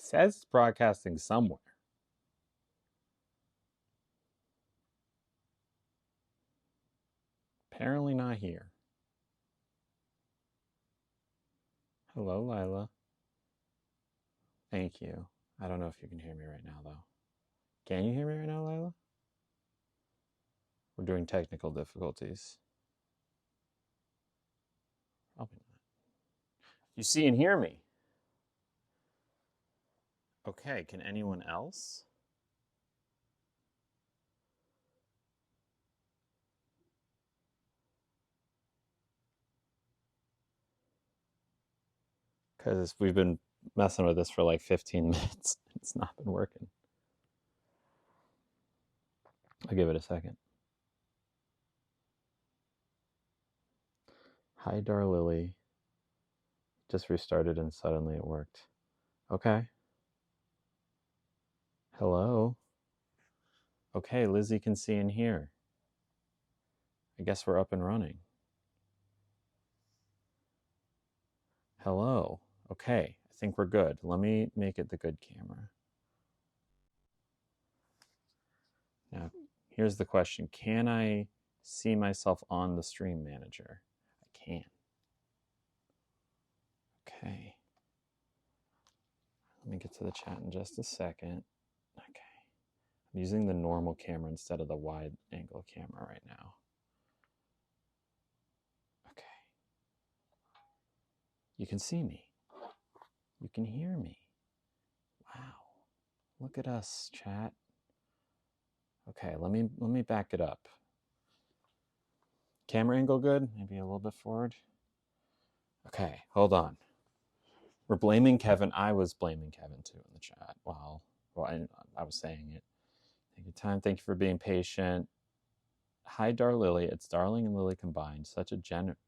says it's broadcasting somewhere. Apparently not here. Hello, Lila. Thank you. I don't know if you can hear me right now, though. Can you hear me right now, Lila? We're doing technical difficulties. Probably not. You see and hear me. Okay, can anyone else? Because we've been messing with this for like 15 minutes. It's not been working. I'll give it a second. Hi, Darlily. Just restarted and suddenly it worked. Okay. Hello. Okay, Lizzie can see and hear. I guess we're up and running. Hello. Okay, I think we're good. Let me make it the good camera. Now, here's the question. Can I see myself on the stream manager? I can. Okay. Let me get to the chat in just a second. Okay. I'm using the normal camera instead of the wide angle camera right now. Okay. You can see me. You can hear me. Wow. Look at us, chat. Okay, let me back it up. Camera angle good? Maybe a little bit forward. Okay, hold on. We're blaming Kevin. I was blaming Kevin too in the chat. Wow. Well, I was saying it. Take your time. Thank you for being patient. Hi, Lily. It's Darling and Lily combined.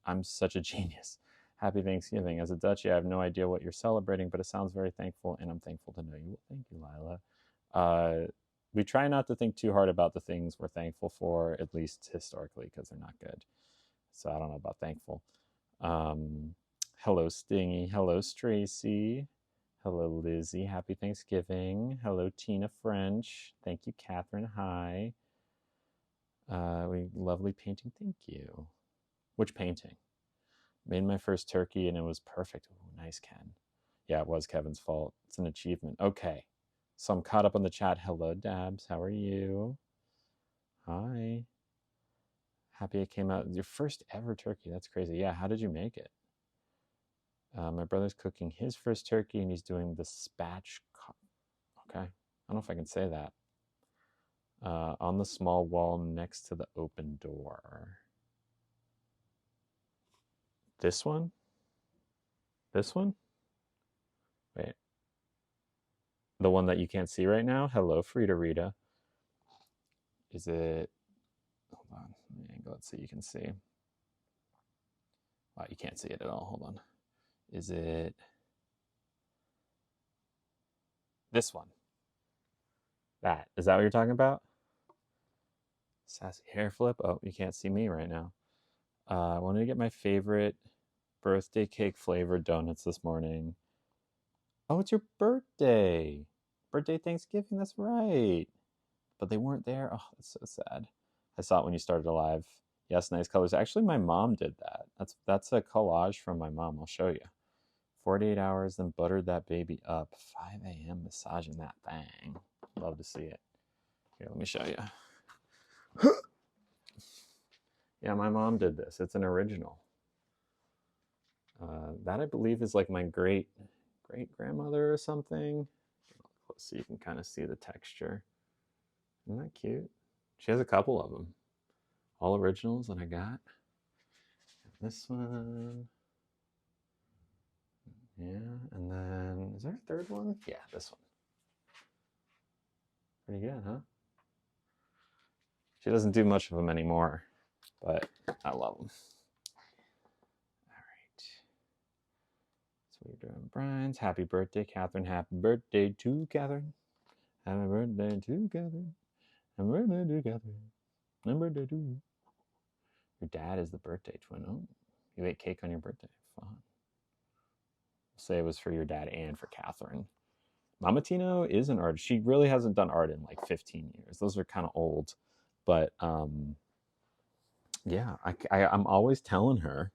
I'm such a genius. Happy Thanksgiving. As a Dutchie, I have no idea what you're celebrating, but it sounds very thankful, and I'm thankful to know you. Thank you, Lila. We try not to think too hard about the things we're thankful for, at least historically, because they're not good. So I don't know about thankful. Hello, Stingy. Hello, Stracy. Hello, Lizzie. Happy Thanksgiving. Hello, Tina French. Thank you, Catherine. Hi. Lovely painting. Thank you. Which painting? Made my first turkey and it was perfect. Ooh, nice, Ken. Yeah, it was Kevin's fault. It's an achievement. Okay. So I'm caught up on the chat. Hello, Dabs. How are you? Hi. Happy it came out. Your first ever turkey. That's crazy. Yeah, how did you make it? My brother's cooking his first turkey and he's doing the okay. I don't know if I can say that. On the small wall next to the open door. This one? This one? Wait. The one that you can't see right now? Hello, Frida Rita. Is it... Hold on. Let me angle it so you can see. Wow, you can't see it at all. Hold on. Is it... This one? That. Is that what you're talking about? Sassy hair flip? Oh, you can't see me right now. I wanted to get my favorite birthday cake flavored donuts this morning. Oh, it's your birthday. Birthday Thanksgiving, that's right. But they weren't there. Oh, that's so sad. I saw it when you started a live. Yes, nice colors. Actually, my mom did that. That's a collage from my mom. I'll show you. 48 hours, then buttered that baby up. 5 a.m. massaging that thing. Love to see it. Here, let me show you. Yeah, my mom did this. It's an original. That I believe is like my great grandmother or something. So you can kind of see the texture. Isn't that cute? She has a couple of them. All originals that I got. This one. Yeah, and then is there a third one? Yeah, this one. Pretty good, huh? She doesn't do much of them anymore, but I love them. All right. So we're doing Brian's. Happy birthday, Catherine. Happy birthday to Catherine. Happy birthday to Catherine. Happy birthday to Catherine. Happy birthday to you. Your dad is the birthday twin. Oh, you ate cake on your birthday. Fun. Say it was for your dad and for Catherine. Mama Tino is an artist. She really hasn't done art in like 15 years. Those are kind of old, but yeah, I'm always telling her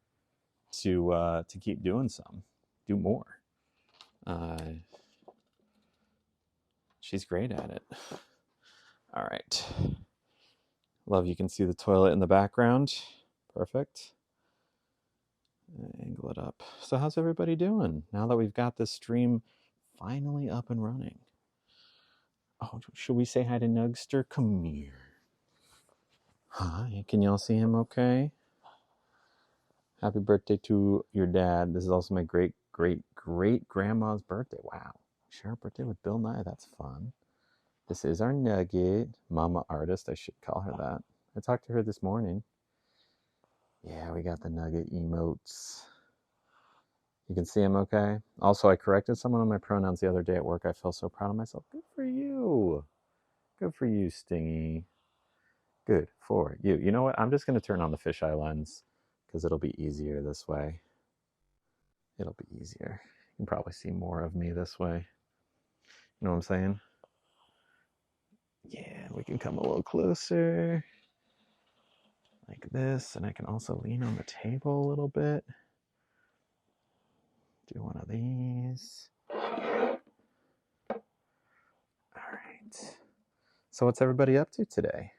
to keep doing some, do more. Uh, she's great at it. All right. Love, you can see the toilet in the background. Perfect. Angle it up. So how's everybody doing now that we've got this stream finally up and running? Oh, should we say hi to Nugster? Come here. Hi, can y'all see him okay? Happy birthday to your dad. This is also my great grandma's birthday. Wow. Share a birthday with Bill Nye. That's fun. This is our Nugget. Mama artist, I should call her that. I talked to her this morning. Yeah, we got the Nugget emotes. You can see him okay? Also, I corrected someone on my pronouns the other day at work. I feel so proud of myself. Good for you. Good for you, Stingy. Good for you. You know what? I'm just going to turn on the fisheye lens because it'll be easier this way. It'll be easier. You can probably see more of me this way. You know what I'm saying? Yeah, we can come a little closer like this. And I can also lean on the table a little bit. Do one of these. All right. So what's everybody up to today?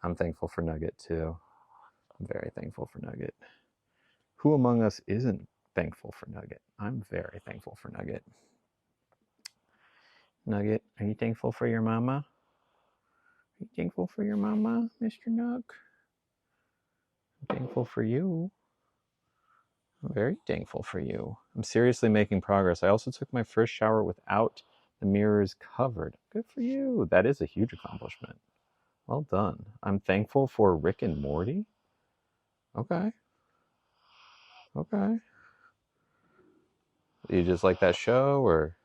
I'm thankful for Nugget too. I'm very thankful for Nugget. Who among us isn't thankful for Nugget? I'm very thankful for Nugget. Nugget, are you thankful for your mama? Are you thankful for your mama, Mr. Nug? I'm thankful for you. I'm very thankful for you. I'm seriously making progress. I also took my first shower without the mirrors covered. Good for you. That is a huge accomplishment. Well done. I'm thankful for Rick and Morty. Okay. Okay. You just like that show, or?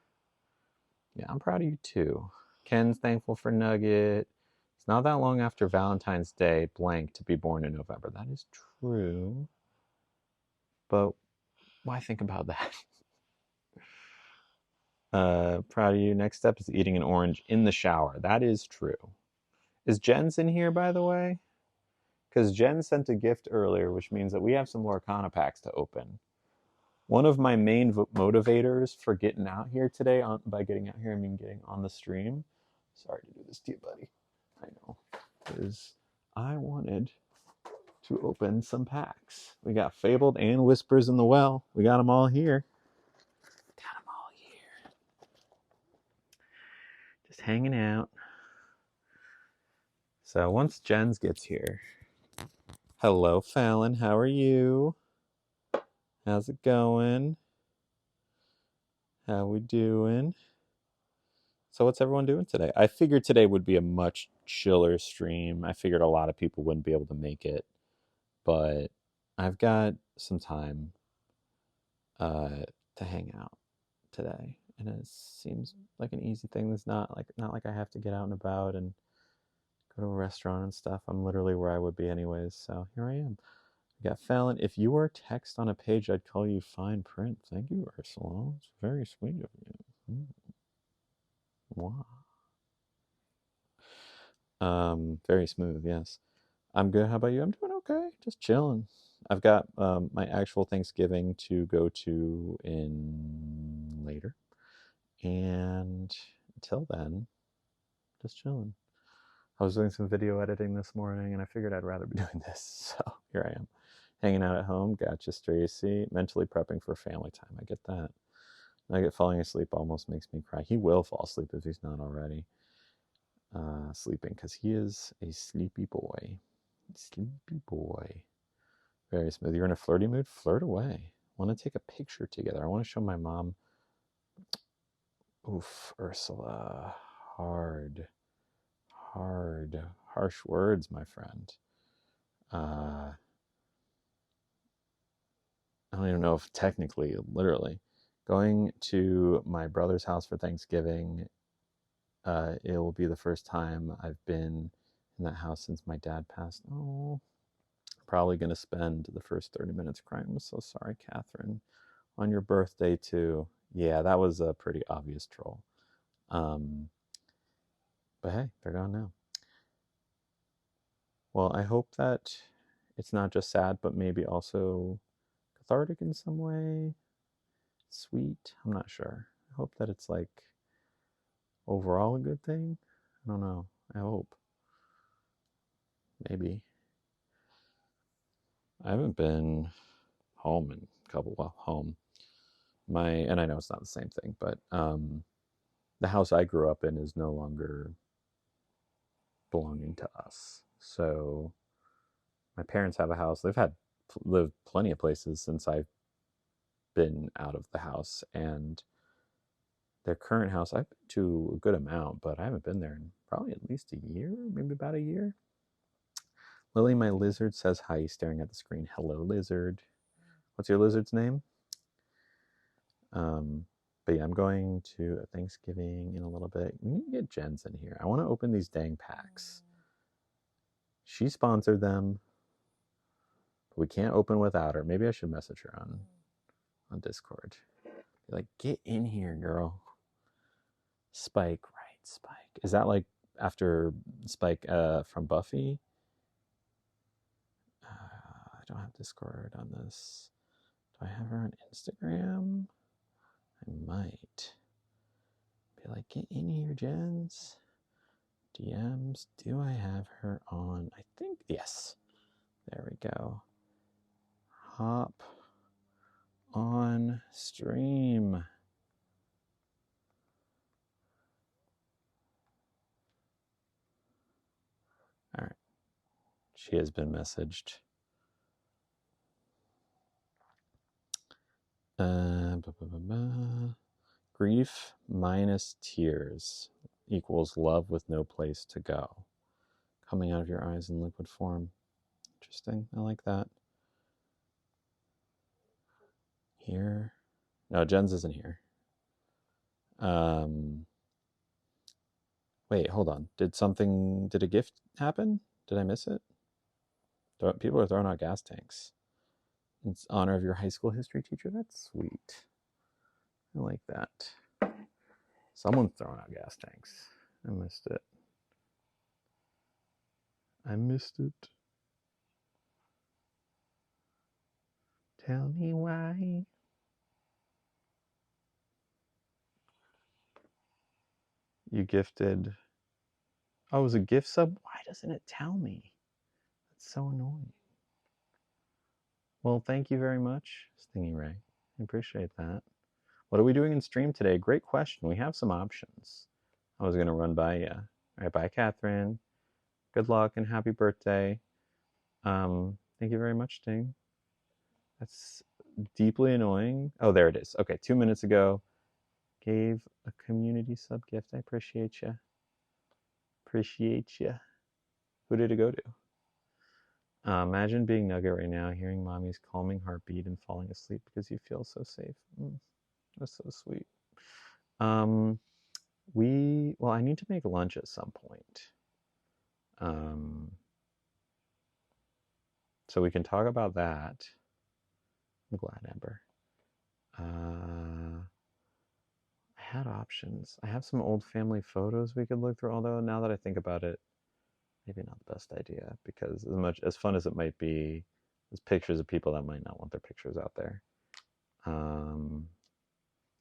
Yeah, I'm proud of you too. Ken's thankful for Nugget. It's not that long after Valentine's Day blank to be born in November. That is true. But why think about that? Proud of you. Next step is eating an orange in the shower. That is true. Is Jen's in here, by the way? Because Jen sent a gift earlier, which means that we have some Lorcana packs to open. One of my main motivators for getting out here today, by getting out here, I mean getting on the stream. Sorry to do this to you, buddy. I know. Is I wanted to open some packs. We got Fabled and Whispers in the Well. We got them all here. Got them all here. Just hanging out. So once Jens gets here. Hello, Fallon. How are you? How's it going? How we doing? So what's everyone doing today? I figured today would be a much chiller stream. I figured a lot of people wouldn't be able to make it, but I've got some time to hang out today, and it seems like an easy thing. It's not like I have to get out and about and go to a restaurant and stuff. I'm literally where I would be anyways, so here I am. I got Fallon. If you were text on a page, I'd call you fine print. Thank you, Ursula. It's very sweet of you. Wow. Very smooth, yes. I'm good. How about you? I'm doing okay. Just chilling. I've got my actual Thanksgiving to go to in later. And until then, just chilling. I was doing some video editing this morning, and I figured I'd rather be doing this. So here I am, hanging out at home. Gotcha, Stacy. Mentally prepping for family time. I get that. I get falling asleep almost makes me cry. He will fall asleep if he's not already sleeping, because he is a sleepy boy. Sleepy boy. Very smooth. You're in a flirty mood? Flirt away. Want to take a picture together. I want to show my mom. Oof, Ursula. Harsh words, my friend. I don't even know if technically, literally. Going to my brother's house for Thanksgiving, it will be the first time I've been in that house since my dad passed. Oh, probably going to spend the first 30 minutes crying. I'm so sorry, Catherine. On your birthday, too. Yeah, that was a pretty obvious troll. But hey, they're gone now. Well, I hope that it's not just sad, but maybe also cathartic in some way. Sweet. I'm not sure. I hope that it's like overall a good thing. I don't know. I hope. Maybe. I haven't been home in a couple, well, home. And I know it's not the same thing, but the house I grew up in is no longer belonging to us. So my parents have a house. They've lived plenty of places since I've been out of the house, and their current house I've been to a good amount, but I haven't been there in probably at least a year, maybe about a year. Lily, my lizard, says hi, staring at the screen. Hello, lizard. What's your lizard's name? But yeah, I'm going to a Thanksgiving in a little bit. We need to get Jen's in here. I want to open these dang packs. She sponsored them, but we can't open without her. Maybe I should message her on Discord. Be like, get in here, girl. Spike, right? Spike. Is that like after Spike from Buffy? I don't have Discord on this. Do I have her on Instagram? I might. Be like, get in here, Jens. DMs. Do I have her on? I think, yes. There we go. Hop on stream. All right. She has been messaged. Grief minus tears equals love with no place to go. Coming out of your eyes in liquid form. Interesting. I like that. Here. No, Jen's isn't here. Wait, hold on. Did a gift happen? Did I miss it? People are throwing out gas tanks. In honor of your high school history teacher? That's sweet. I like that. Someone's throwing out gas tanks. I missed it. Tell me why. You gifted. Oh, it was a gift sub? Why doesn't it tell me? That's so annoying. Well, thank you very much, Stingy Ray. I appreciate that. What are we doing in stream today? Great question. We have some options. I was going to run by you. All right, bye, Catherine. Good luck and happy birthday. Thank you very much, Sting. That's deeply annoying. Oh, there it is. Okay, 2 minutes ago, gave a community sub gift. I appreciate you. Appreciate you. Who did it go to? Imagine being Nugget right now, hearing mommy's calming heartbeat and falling asleep because you feel so safe. That's so sweet. Well, I need to make lunch at some point. So we can talk about that. I'm glad, Amber. I had options. I have some old family photos we could look through, although now that I think about it, maybe not the best idea, because as fun as it might be, there's pictures of people that might not want their pictures out there.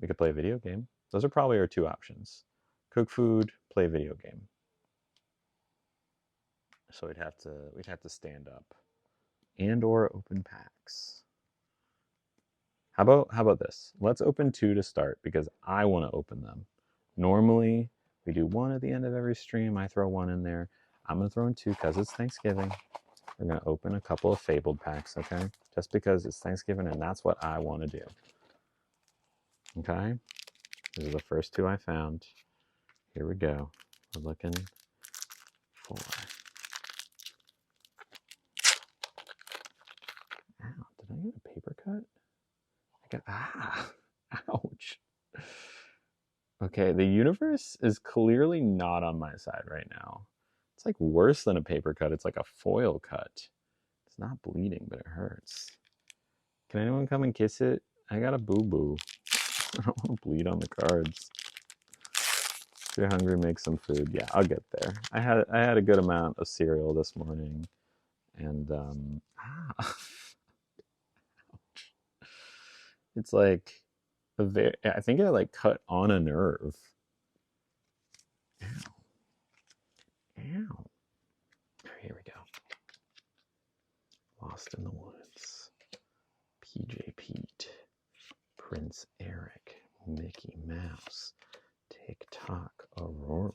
We could play a video game. Those are probably our two options. Cook food, play a video game. So we'd have to stand up and or open packs. How about this? Let's open 2 to start because I want to open them. Normally, we do 1 at the end of every stream. I throw 1 in there. I'm going to throw in 2 because it's Thanksgiving. We're going to open a couple of Fabled packs, okay? Just because it's Thanksgiving and that's what I want to do. Okay? These are the first 2 I found. Here we go. We're looking for... Ow, did I get a paper cut? Ouch. Okay, the universe is clearly not on my side right now. It's like worse than a paper cut. It's like a foil cut. It's not bleeding, but it hurts. Can anyone come and kiss it? I got a boo-boo. I don't want to bleed on the cards. If you're hungry, make some food. Yeah, I'll get there. I had a good amount of cereal this morning, and it's like I think I like cut on a nerve. Ow. Ow. Here we go. Lost in the Woods. PJ Pete. Prince Eric. Mickey Mouse. TikTok. Aurora.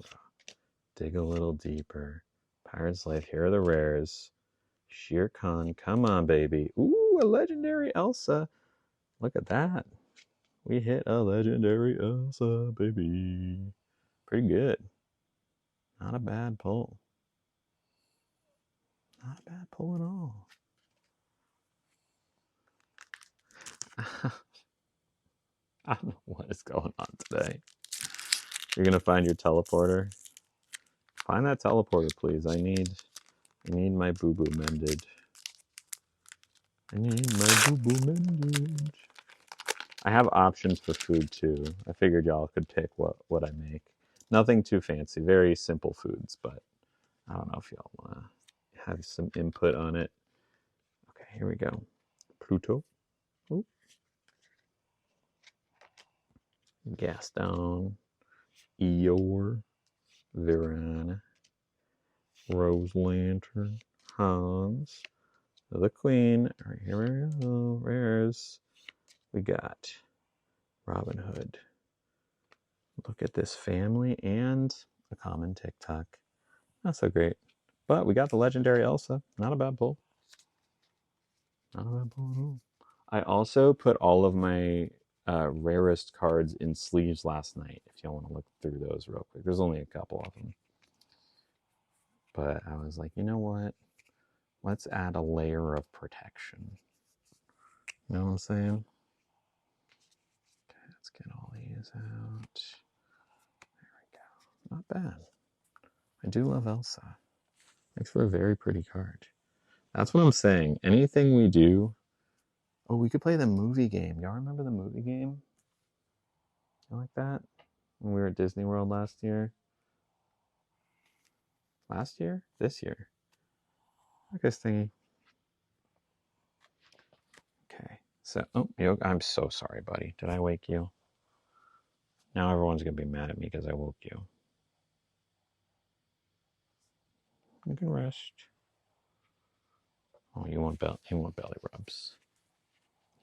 Dig a little deeper. Pirate's Life. Here are the rares. Shere Khan. Come on, baby. Ooh, a legendary Elsa. Look at that. We hit a legendary Elsa, baby. Pretty good. Not a bad pull. Not a bad pull at all. I don't know what is going on today. You're gonna find your teleporter. Find that teleporter, please. I need my boo-boo mended. I need my boo-boo mended. I have options for food too. I figured y'all could pick what I make. Nothing too fancy, very simple foods, but I don't know if y'all wanna have some input on it. Okay, here we go. Pluto. Ooh. Gaston. Eeyore. Viran. Rose Lantern. Hans. The Queen. All right, here we go. Rares. We got Robin Hood. Look at this family and a common TikTok. Not so great. But we got the legendary Elsa. Not a bad pull. Not a bad pull at all. I also put all of my rarest cards in sleeves last night, if y'all want to look through those real quick. There's only a couple of them. But I was like, you know what? Let's add a layer of protection. You know what I'm saying? Okay, let's get all these out. There we go. Not bad. I do love Elsa. Makes for a very pretty card. That's what I'm saying. Anything we do... Oh, we could play the movie game. Y'all remember the movie game? You like that? When we were at Disney World last year? Last year? This year? I guess thingy. Okay. So, I'm so sorry, buddy. Did I wake you? Now everyone's going to be mad at me because I woke you. You can rest. Oh, you want belly rubs.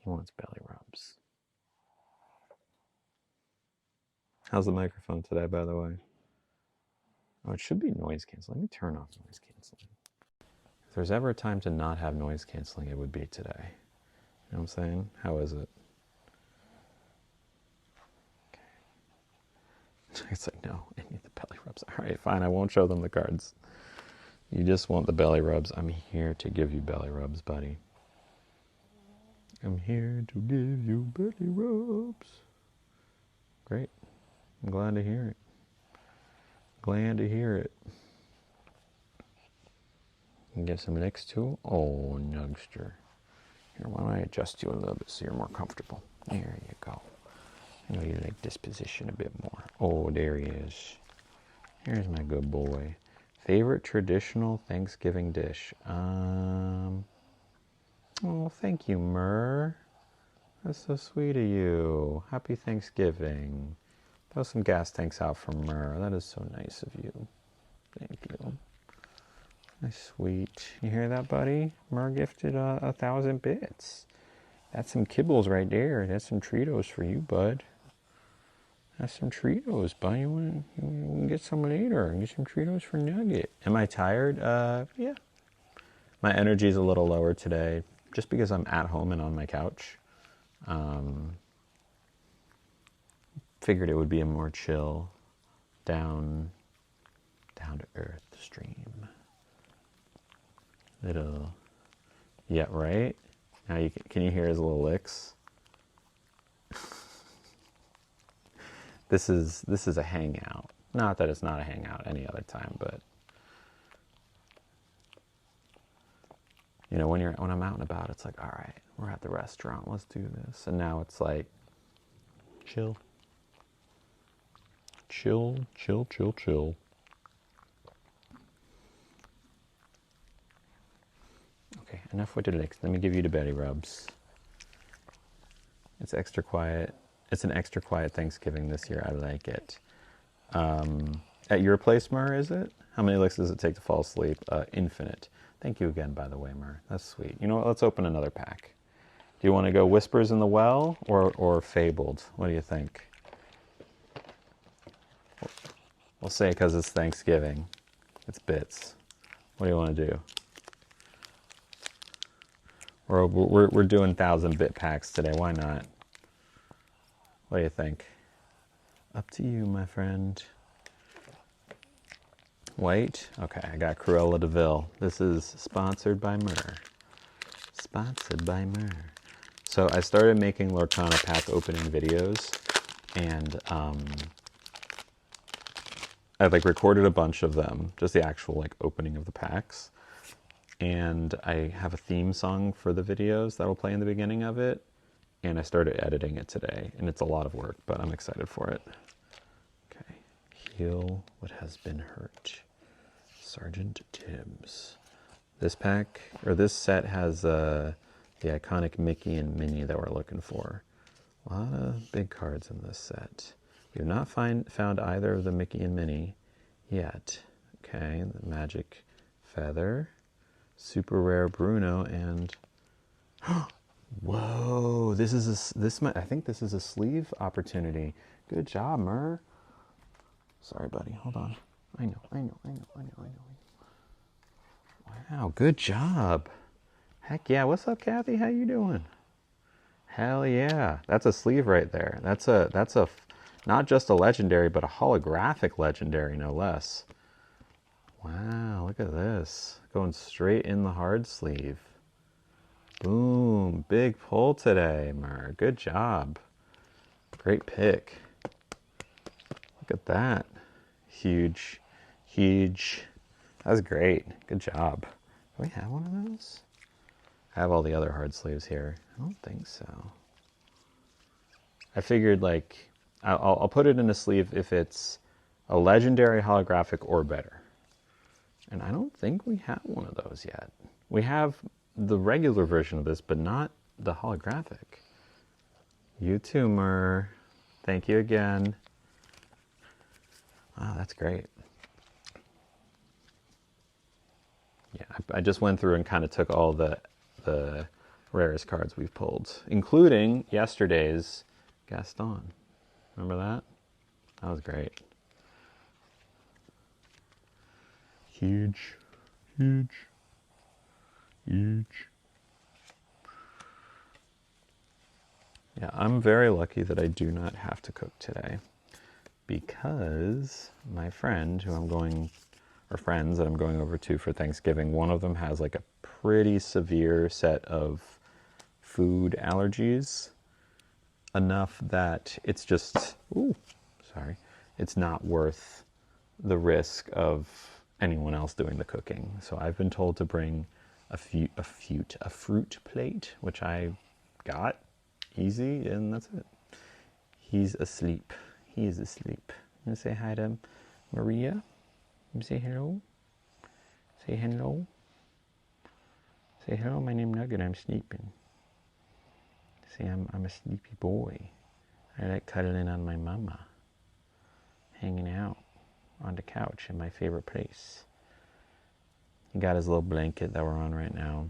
He wants belly rubs. How's the microphone today, by the way? Oh, it should be noise canceling. Let me turn off noise canceling. If there's ever a time to not have noise canceling, it would be today. You know what I'm saying? How is it? Okay. It's like, no, I need the belly rubs. All right, fine. I won't show them the cards. You just want the belly rubs. I'm here to give you belly rubs, buddy. I'm here to give you belly rubs. Great. I'm glad to hear it. Glad to hear it. And get some next to. Oh, Nugster. Here, why don't I adjust you a little bit so you're more comfortable? There you go. I know you like this position a bit more. Oh, there he is. Here's my good boy. Favorite traditional Thanksgiving dish? Oh, thank you, Myrrh. That's so sweet of you. Happy Thanksgiving. Throw some gas tanks out for Myrrh. That is so nice of you. Thank you. That's sweet. You hear that, buddy? Myrrh gifted 1,000 bits. That's some kibbles right there. That's some Treatos for you, bud. That's some Treatos, bud. You want to get some later. Get some Treatos for Nugget. Am I tired? Yeah. My energy is a little lower today, just because I'm at home and on my couch. Figured it would be a more chill, down to earth stream. Little, yeah, right. Now can you hear his little licks? This is a hangout. Not that it's not a hangout any other time, but you know, when I'm out and about, it's like, all right, we're at the restaurant, let's do this. And now it's like, chill. chill, chill, chill, chill. Okay, enough with the licks. Let me give you the belly rubs. It's extra quiet. It's an extra quiet Thanksgiving this year. I like it. At your place, Mur, is it? How many licks does it take to fall asleep? Infinite. Thank you again, by the way, Mur. That's sweet. You know what? Let's open another pack. Do you want to go Whispers in the Well or Fabled? What do you think? We'll say because it's Thanksgiving. It's bits. What do you want to do? We're doing 1,000-bit packs today. Why not? What do you think? Up to you, my friend. White? Okay, I got Cruella de Vil. This is sponsored by Mur. Sponsored by Mur. So I started making Lorcana pack opening videos, and I recorded a bunch of them, just the actual opening of the packs. And I have a theme song for the videos that will play in the beginning of it. And I started editing it today, and it's a lot of work, but I'm excited for it. Okay, heal what has been hurt. Sergeant Tibbs. This pack, or this set has the iconic Mickey and Minnie that we're looking for. A lot of big cards in this set. We have not found either of the Mickey and Minnie yet. Okay, the Magic Feather, super rare Bruno, and whoa! I think this is a sleeve opportunity. Good job, Mur. Sorry, buddy. Hold on. I know. Wow, good job. Heck yeah. What's up, Kathy? How you doing? Hell yeah. That's a sleeve right there. That's a not just a legendary, but a holographic legendary, no less. Wow, look at this. Going straight in the hard sleeve. Boom. Big pull today, Mur. Good job. Great pick. Look at that. Huge. That's great. Good job. Do we have one of those? I have all the other hard sleeves here. I don't think so. I figured I'll put it in a sleeve if it's a legendary, holographic, or better. And I don't think we have one of those yet. We have the regular version of this, but not the holographic. You too, Mur. Thank you again. Wow, that's great. Yeah, I just went through and kind of took all the rarest cards we've pulled, including yesterday's Gaston. Remember that? That was great. Huge. Yeah, I'm very lucky that I do not have to cook today, because my friend friends that I'm going over to for Thanksgiving, one of them has a pretty severe set of food allergies, enough that it's just, it's not worth the risk of anyone else doing the cooking. So I've been told to bring a fruit plate, which I got easy, and that's it. He's asleep. He is asleep. I'm gonna say hi to Maria. Say hello. Say hello. Say hello, my name's Nugget, I'm sleeping. Say I'm a sleepy boy. I like cuddling on my mama. Hanging out on the couch in my favorite place. He got his little blanket that we're on right now.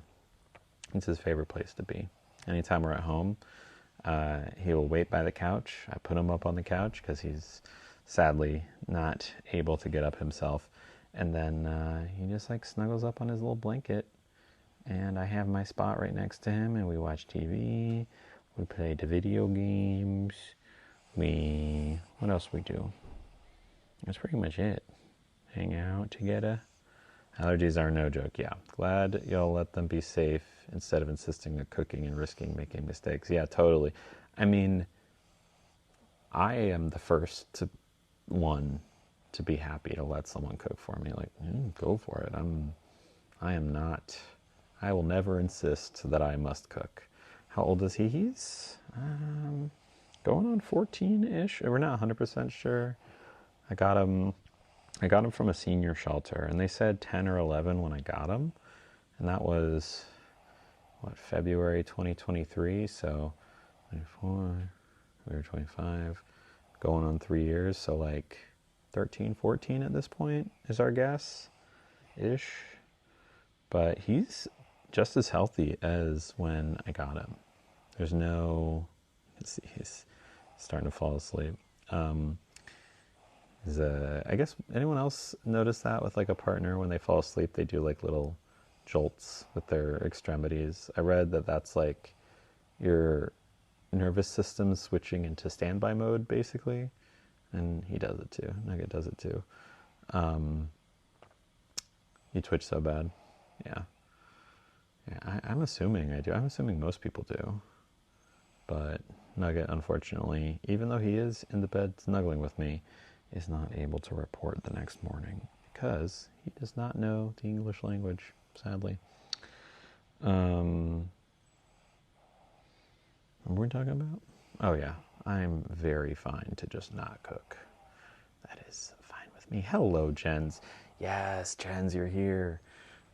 It's his favorite place to be. Anytime we're at home, he will wait by the couch. I put him up on the couch because he's sadly not able to get up himself. And then he just snuggles up on his little blanket. And I have my spot right next to him, and we watch TV. We play the video games. What else we do? That's pretty much it. Hang out together. Allergies are no joke, yeah. Glad y'all let them be safe instead of insisting on cooking and risking making mistakes. Yeah, totally. I mean, I am the first one to be happy to let someone cook for me. Go for it. I will never insist that I must cook. How old is he? He's going on 14-ish. We're not 100% sure. I got him. I got him from a senior shelter, and they said 10 or 11 when I got him, and that was what, February 2023. So 24, we were 25, going on 3 years. So like 13, 14 at this point is our guess, ish. But he's just as healthy as when I got him. There's no, he's starting to fall asleep. I guess anyone else notice that with like a partner when they fall asleep, they do like little jolts with their extremities. I read that that's like your nervous system switching into standby mode basically, and he does it too. Nugget does it too. You twitch so bad. Yeah. I'm assuming I do. I'm assuming most people do. But Nugget, unfortunately, even though he is in the bed snuggling with me, is not able to report the next morning because he does not know the English language, sadly. What were we talking about? Oh yeah, I'm very fine to just not cook. That is fine with me. Hello, Jens. Yes, Jens, you're here.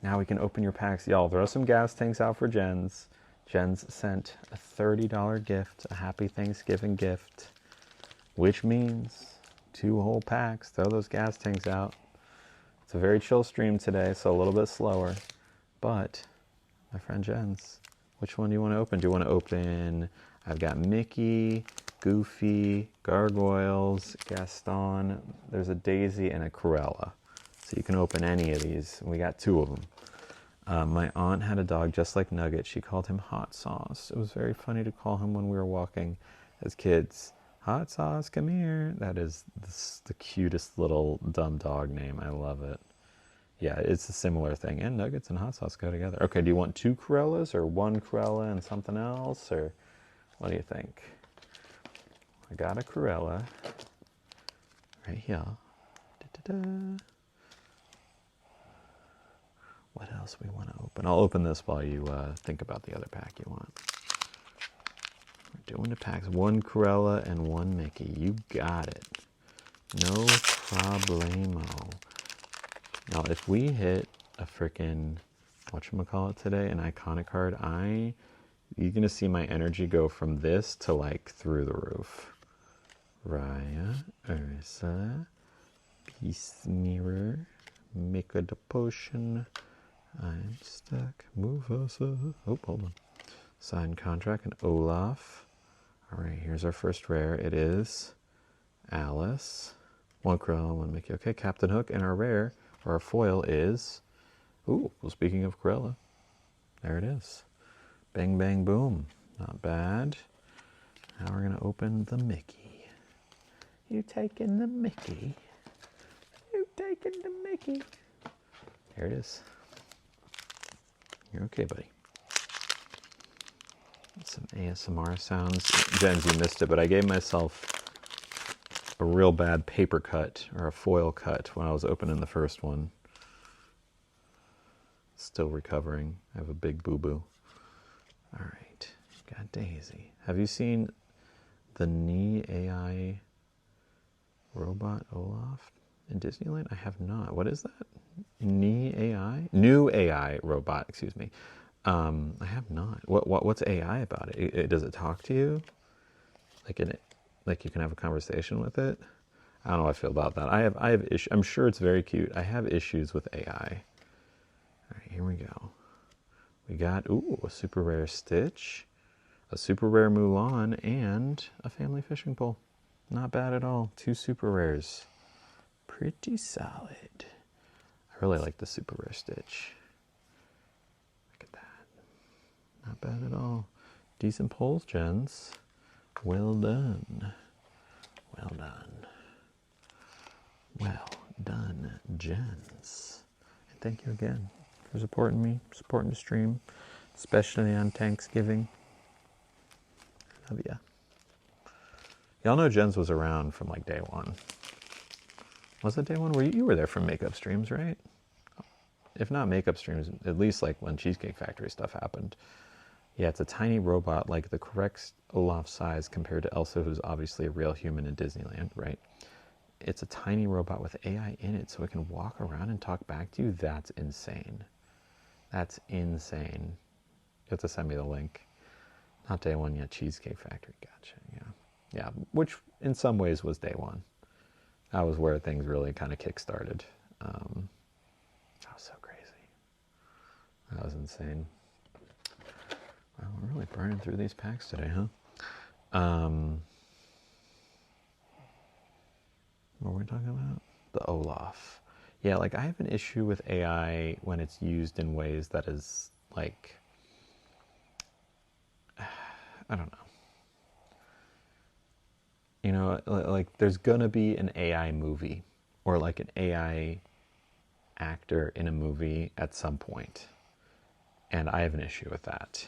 Now we can open your packs. Y'all, throw some gas tanks out for Jens. Jens sent a $30 gift, a happy Thanksgiving gift, which means 2 whole packs. Throw those gas tanks out. It's a very chill stream today, so a little bit slower. But, my friend Jens, which one do you want to open? Do you want to open, I've got Mickey, Goofy, Gargoyles, Gaston. There's a Daisy and a Cruella. So you can open any of these. We got 2 of them. My aunt had a dog just like Nugget. She called him Hot Sauce. It was very funny to call him when we were walking as kids. Hot Sauce, come here. That is the cutest little dumb dog name. I love it. Yeah, it's a similar thing. And Nuggets and Hot Sauce go together. Okay, do you want 2 Corellas or 1 Corella and something else? Or what do you think? I got a Corella right here. Da-da-da. What else we want to open? I'll open this while you think about the other pack you want. We're doing the packs. 1 Corella and 1 Mickey. You got it. No problemo. Now, if we hit a freaking, whatchamacallit today, an iconic card, you're going to see my energy go from this to like through the roof. Raya, Ursa, Beast Mirror, Mika the Potion, I'm stuck, Mufasa. Oh, hold on. Signed contract and Olaf. All right, here's our first rare. It is Alice. 1 Cruella, 1 Mickey. Okay, Captain Hook. And our rare, or our foil is, ooh, well, speaking of Cruella, there it is. Bang, bang, boom. Not bad. Now we're going to open the Mickey. You taking the Mickey? You taking the Mickey? There it is. You're okay, buddy. Some ASMR sounds. Jens, you missed it, but I gave myself a real bad paper cut or a foil cut when I was opening the first one. Still recovering. I have a big boo-boo. All right, got Daisy. Have you seen the knee AI robot Olaf in Disneyland? I have not. What is that? Knee AI? New AI robot, excuse me. I have not. What's AI about it? Does it talk to you? Like you can have a conversation with it? I don't know how I feel about that. I have issues. I'm sure it's very cute. I have issues with AI. All right, here we go. We got, ooh, a super rare Stitch, a super rare Mulan, and a family fishing pole. Not bad at all. 2 super rares. Pretty solid. I really like the super rare Stitch. Look at that. Not bad at all. Decent pulls, Jens. Well done. Well done. Well done, Jens. And thank you again for supporting me, supporting the stream, especially on Thanksgiving. Love ya. Y'all know Jens was around from like day 1. Was it day 1? You were there for makeup streams, right? If not makeup streams, at least like when Cheesecake Factory stuff happened. Yeah, it's a tiny robot, like the correct Olaf size compared to Elsa, who's obviously a real human in Disneyland, right? it's a tiny robot with AI in it, so it can walk around and talk back to you. That's insane. That's insane. You have to send me the link. Not day one yet. Cheesecake Factory. Gotcha. Yeah. Yeah. Which in some ways was day one. That was where things really kind of kick-started. That was so crazy. That was insane. Well, we're really burning through these packs today, huh? What were we talking about? The Olaf. Yeah, like I have an issue with AI when it's used in ways that is like, I don't know. You know, like there's gonna be an AI movie or like an AI actor in a movie at some point. And I have an issue with that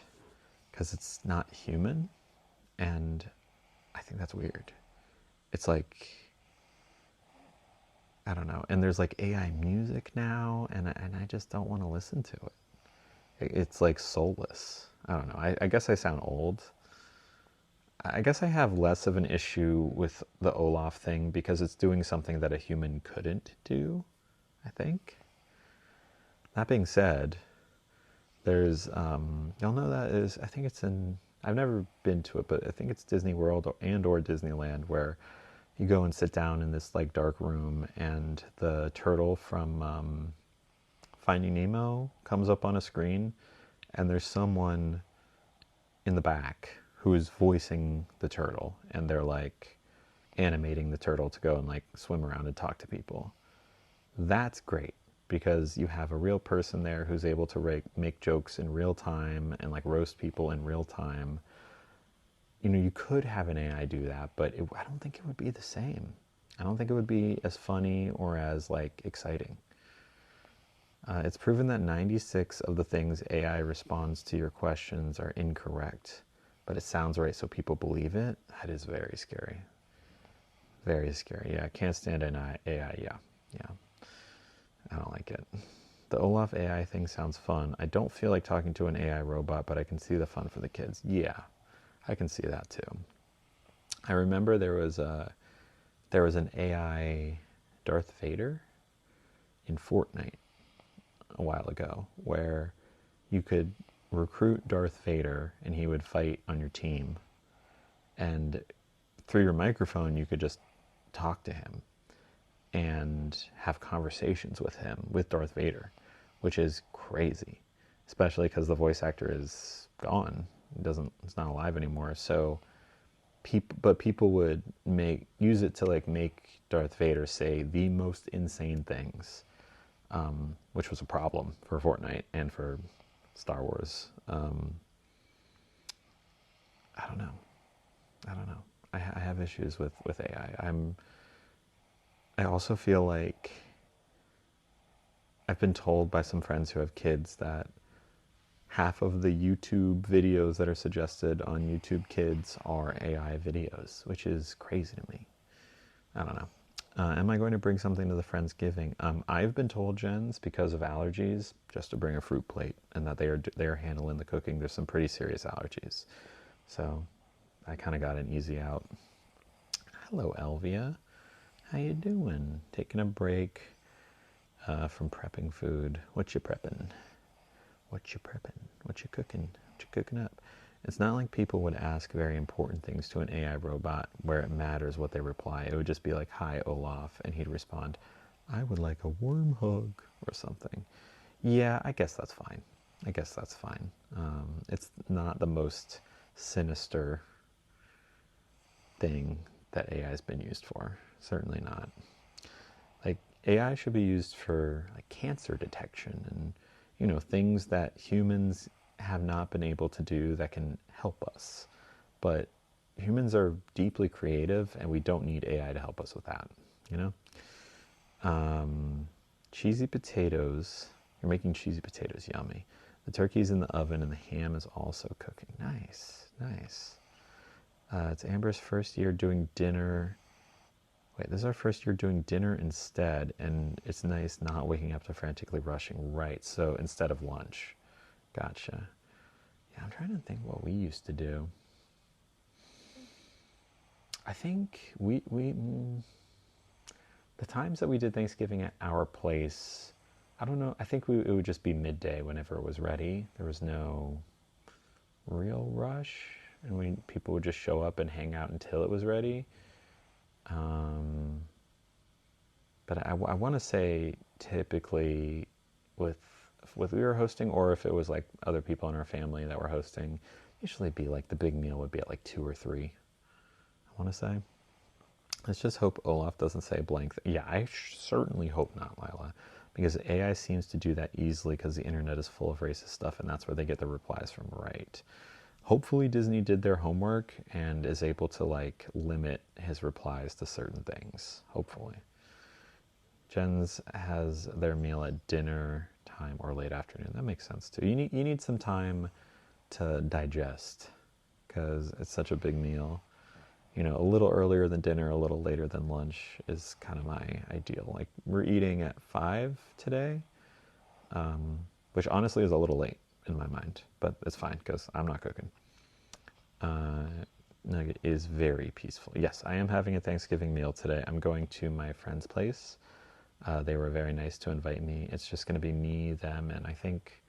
because it's not human. And I think that's weird. It's like, I don't know. And there's like AI music now, and I just don't want to listen to it. It's like soulless. I don't know. I guess I sound old. I guess I have less of an issue with the Olaf thing because it's doing something that a human couldn't do, I think. That being said, there's, you'll know that is, I think it's in, I've never been to it, but I think it's Disney World or Disneyland where you go and sit down in this like dark room and the turtle from Finding Nemo comes up on a screen and there's someone in the back who is voicing the turtle and they're like animating the turtle to go and like swim around and talk to people. That's great because you have a real person there who's able to make jokes in real time and like roast people in real time. You know, you could have an AI do that, but I don't think it would be the same. I don't think it would be as funny or as like exciting. It's proven that 96 of the things AI responds to your questions are incorrect, but it sounds right, so people believe it. That is very scary. Very scary. Yeah, can't stand an AI. Yeah, yeah. I don't like it. The Olaf AI thing sounds fun. I don't feel like talking to an AI robot, but I can see the fun for the kids. Yeah, I can see that too. I remember there was an AI Darth Vader in Fortnite a while ago where you could recruit Darth Vader and he would fight on your team. And through your microphone, you could just talk to him and have conversations with him, with Darth Vader, which is crazy, especially because the voice actor is gone. It's not alive anymore. So people would use it to like make Darth Vader say the most insane things, which was a problem for Fortnite and for Star Wars. I don't know. I have issues with AI. I also feel like I've been told by some friends who have kids that half of the YouTube videos that are suggested on YouTube Kids are AI videos, which is crazy to me. I don't know. Am I going to bring something to the Friendsgiving? I've been told, Jens, because of allergies, just to bring a fruit plate, and that they are handling the cooking. There's some pretty serious allergies, so I kind of got an easy out. Hello, Elvia. How you doing? Taking a break from prepping food. What you prepping? What you prepping? What you cooking? What you cooking up? It's not like people would ask very important things to an AI robot where it matters what they reply. It would just be like, "Hi, Olaf," and he'd respond, "I would like a warm hug," or something. Yeah, I guess that's fine. It's not the most sinister thing that AI has been used for. Certainly not. Like, AI should be used for like cancer detection and, you know, things that humans have not been able to do that can help us. But humans are deeply creative and we don't need AI to help us with that, you know? Cheesy potatoes. You're making cheesy potatoes, yummy. The turkey's in the oven and the ham is also cooking. Nice, nice. It's Amber's first year doing dinner. Wait, this is our first year doing dinner instead, and it's nice not waking up to frantically rushing. Right, so instead of lunch. Gotcha. Yeah, I'm trying to think what we used to do. I think we The times that we did Thanksgiving at our place, I don't know. I think it would just be midday whenever it was ready. There was no real rush, and people would just show up and hang out until it was ready. Um, but I want to say typically with we were hosting, or if it was like other people in our family that were hosting, usually be like the big meal would be at like 2 or 3. I want to say. Let's just hope Olaf doesn't say blank. Yeah, I certainly hope not, Lila, because AI seems to do that easily because the internet is full of racist stuff, and that's where they get the replies from, right? Hopefully Disney did their homework and is able to like limit his replies to certain things. Hopefully. Jen's has their meal at dinner time or late afternoon. That makes sense too. You need some time to digest because it's such a big meal. You know, a little earlier than dinner, a little later than lunch is kind of my ideal. Like we're eating at 5 today, which honestly is a little late in my mind, but it's fine because I'm not cooking. Nugget is very peaceful. Yes, I am having a Thanksgiving meal today. I'm going to my friend's place. They were very nice to invite me. It's just going to be me, them, and I think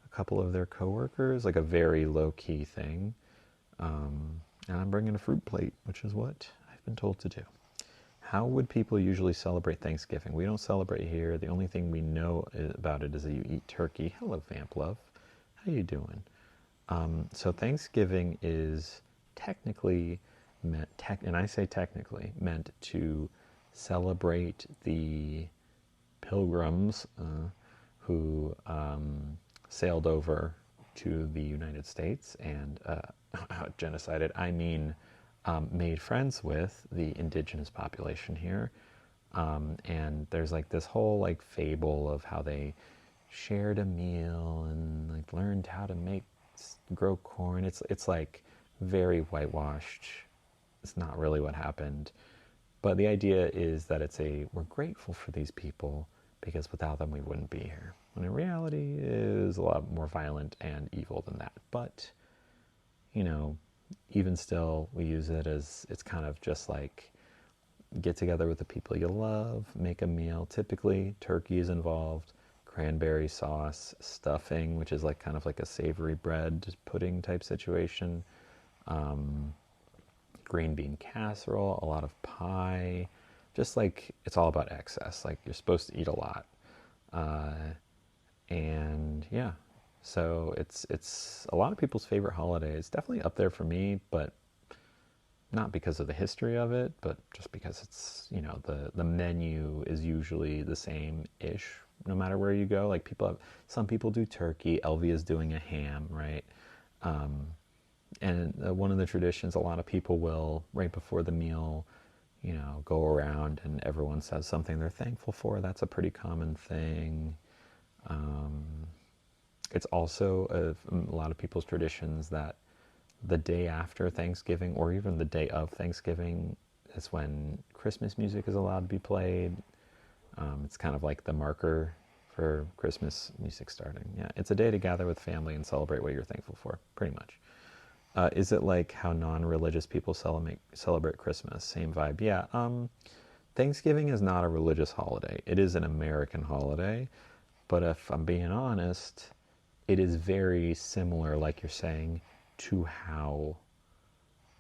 a couple of their coworkers, like a very low-key thing. And I'm bringing a fruit plate, which is what I've been told to do. How would people usually celebrate Thanksgiving? We don't celebrate here. The only thing we know about it is that you eat turkey. Hello, Vamp Love. How you doing? So Thanksgiving is technically meant, and I say technically, meant to celebrate the pilgrims who sailed over to the United States and genocided, I mean made friends with the indigenous population here. And there's like this whole like fable of how they shared a meal and like learned how to grow corn. It's like very whitewashed. It's not really what happened. But the idea is that we're grateful for these people because without them we wouldn't be here. When in reality it is a lot more violent and evil than that. But, you know, even still we use it as, it's kind of just like get together with the people you love, make a meal. Typically turkey is involved, cranberry sauce, stuffing, which is like kind of like a savory bread pudding type situation. Green bean casserole, a lot of pie, just like it's all about excess. Like you're supposed to eat a lot, and yeah, so it's a lot of people's favorite holiday. It's definitely up there for me, but not because of the history of it, but just because it's, you know, the menu is usually the same ish no matter where you go. Like some people do turkey. Elvie is doing a ham, right? And one of the traditions, a lot of people will, right before the meal, you know, go around and everyone says something they're thankful for. That's a pretty common thing. It's also a lot of people's traditions that the day after Thanksgiving or even the day of Thanksgiving is when Christmas music is allowed to be played. It's kind of like the marker for Christmas music starting. Yeah, it's a day to gather with family and celebrate what you're thankful for, pretty much. Is it like how non-religious people celebrate Christmas? Same vibe. Yeah. Thanksgiving is not a religious holiday. It is an American holiday. But if I'm being honest, it is very similar, like you're saying, to how